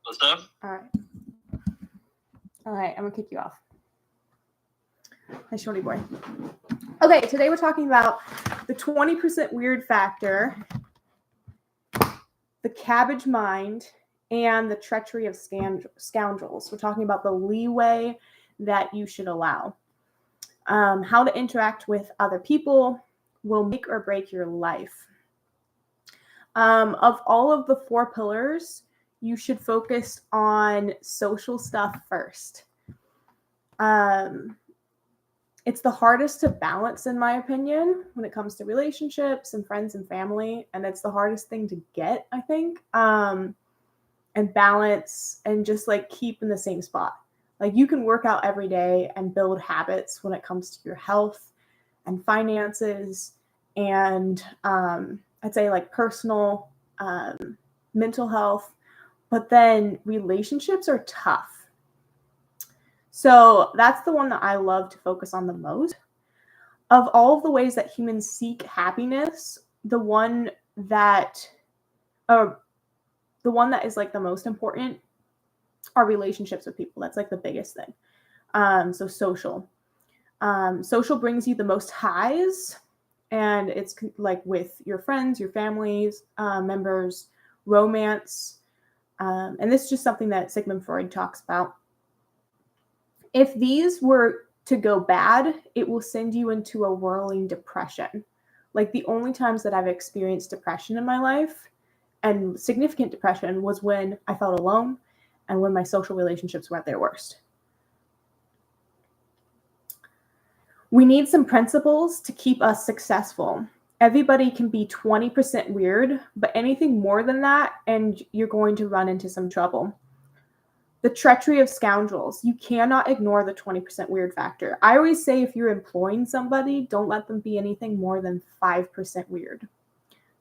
What's up? All right, I'm gonna kick you off. Hi, shorty boy. Okay, today we're talking about the 20% weird factor, the cabbage mind, and the treachery of scoundrels. We're talking about the leeway that you should allow. How to interact with other people will make or break your life. Of all of the 4 pillars, you should focus on social stuff first. It's the hardest to balance, in my opinion, when it comes to relationships and friends and family. And it's the hardest thing to get, I think, and balance and just like keep in the same spot. Like you can work out every day and build habits when it comes to your health and finances and I'd say like personal, mental health, but then relationships are tough. So that's the one that I love to focus on the most. Of all of the ways that humans seek happiness, the one that is like the most important are relationships with people. That's like the biggest thing. So social. Social brings you the most highs, and it's like with your friends, your families, members, romance. And this is just something that Sigmund Freud talks about. If these were to go bad, it will send you into a whirling depression. Like the only times that I've experienced depression in my life and significant depression was when I felt alone and when my social relationships were at their worst. We need some principles to keep us successful. Everybody can be 20% weird, but anything more than that, and you're going to run into some trouble. The treachery of scoundrels. You cannot ignore the 20% weird factor. I always say if you're employing somebody, don't let them be anything more than 5% weird.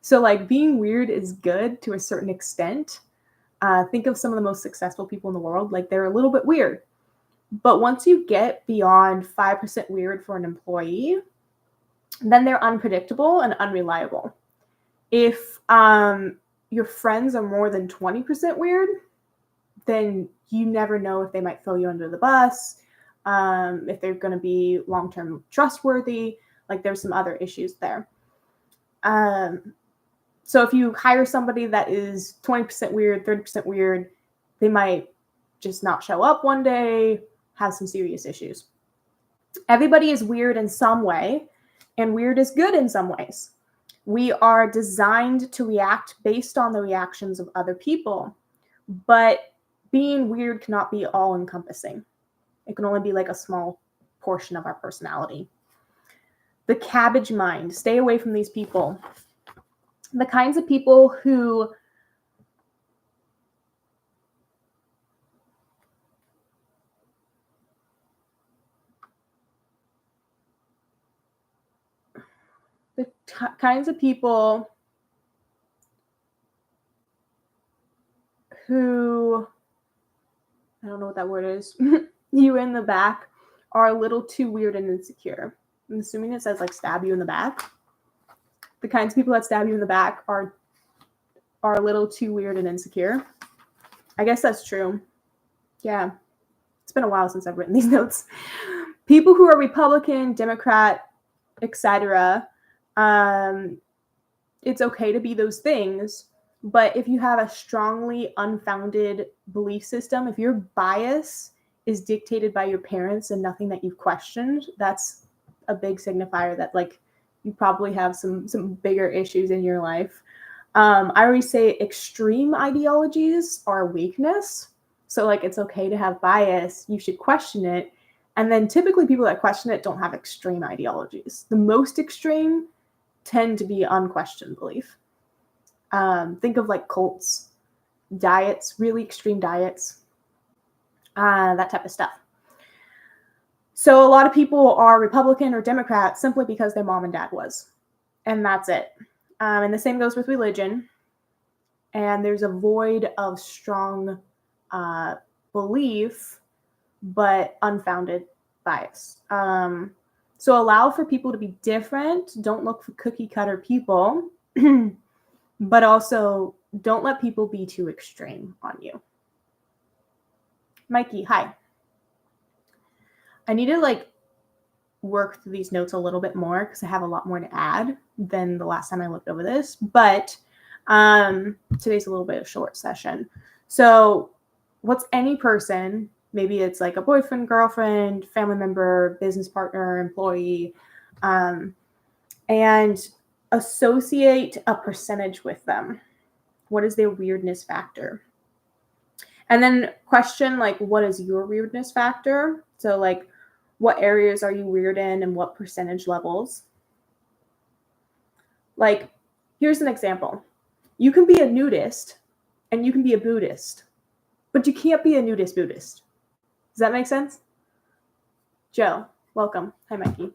So like being weird is good to a certain extent. Think of some of the most successful people in the world. Like they're a little bit weird. But once you get beyond 5% weird for an employee, then they're unpredictable and unreliable. If your friends are more than 20% weird, then you never know if they might throw you under the bus, if they're going to be long-term trustworthy. Like there's some other issues there. So if you hire somebody that is 20% weird, 30% weird, they might just not show up one day, have some serious issues. Everybody is weird in some way, and weird is good in some ways. We are designed to react based on the reactions of other people, but being weird cannot be all-encompassing. It can only be like a small portion of our personality. The cabbage mind. Stay away from these people. The kinds of people who kinds of people who, I don't know what that word is, you in the back are a little too weird and insecure. I'm assuming it says like stab you in the back. The kinds of people that stab you in the back are a little too weird and insecure. I guess that's true. Yeah. It's been a while since I've written these notes. People who are Republican, Democrat, etc. It's okay to be those things, but if you have a strongly unfounded belief system, if your bias is dictated by your parents and nothing that you've questioned, that's a big signifier that like you probably have some bigger issues in your life. I always say extreme ideologies are weakness. So like it's okay to have bias. You should question it. And then typically people that question it don't have extreme ideologies. The most extreme tend to be unquestioned belief. Think of like cults, diets, really extreme diets, that type of stuff. So a lot of people are Republican or Democrat simply because their mom and dad was. And that's it. And the same goes with religion. And there's a void of strong belief, but unfounded bias. So allow for people to be different. Don't look for cookie cutter people, but also don't let people be too extreme on you. Mikey, hi. I need to like work through these notes a little bit more because I have a lot more to add than the last time I looked over this. But today's a little bit of a short session. So what's any person, maybe it's like a boyfriend, girlfriend, family member, business partner, employee, and associate a percentage with them. What is their weirdness factor? And then question, like, what is your weirdness factor? So, like, what areas are you weird in and what percentage levels? Like, here's an example. You can be a nudist and you can be a Buddhist, but you can't be a nudist Buddhist. Does that make sense? Joe, welcome. Hi, Mikey.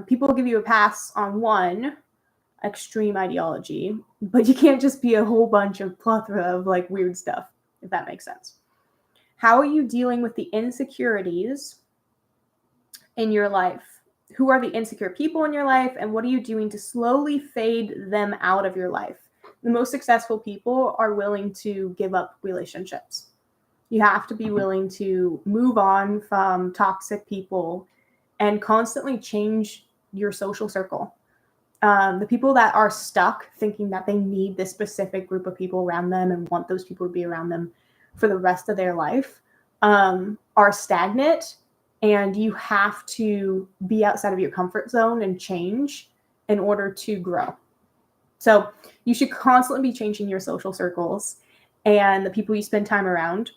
People will give you a pass on one extreme ideology, but you can't just be a whole bunch of plethora of like weird stuff, if that makes sense. How are you dealing with the insecurities in your life? Who are the insecure people in your life, and what are you doing to slowly fade them out of your life? The most successful people are willing to give up relationships. You have to be willing to move on from toxic people and constantly change your social circle. The people that are stuck thinking that they need this specific group of people around them and want those people to be around them for the rest of their life are stagnant, and you have to be outside of your comfort zone and change in order to grow. So you should constantly be changing your social circles and the people you spend time around,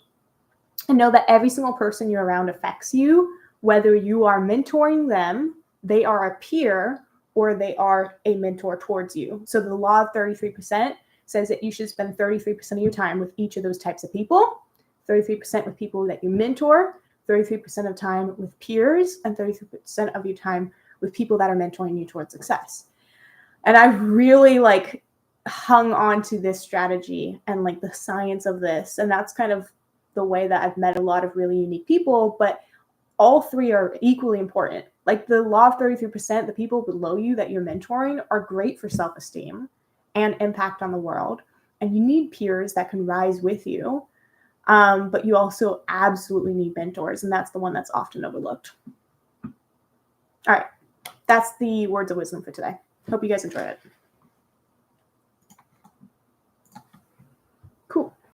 and know that every single person you're around affects you, whether you are mentoring them, they are a peer, or they are a mentor towards you. So the law of 33% says that you should spend 33% of your time with each of those types of people, 33% with people that you mentor, 33% of time with peers, and 33% of your time with people that are mentoring you towards success. And I really like hung on to this strategy and like the science of this. And that's kind of the way that I've met a lot of really unique people, but all three are equally important. Like the law of 33%, the people below you that you're mentoring are great for self-esteem and impact on the world. And you need peers that can rise with you. But you also absolutely need mentors. And that's the one that's often overlooked. All right. That's the words of wisdom for today. Hope you guys enjoyed it.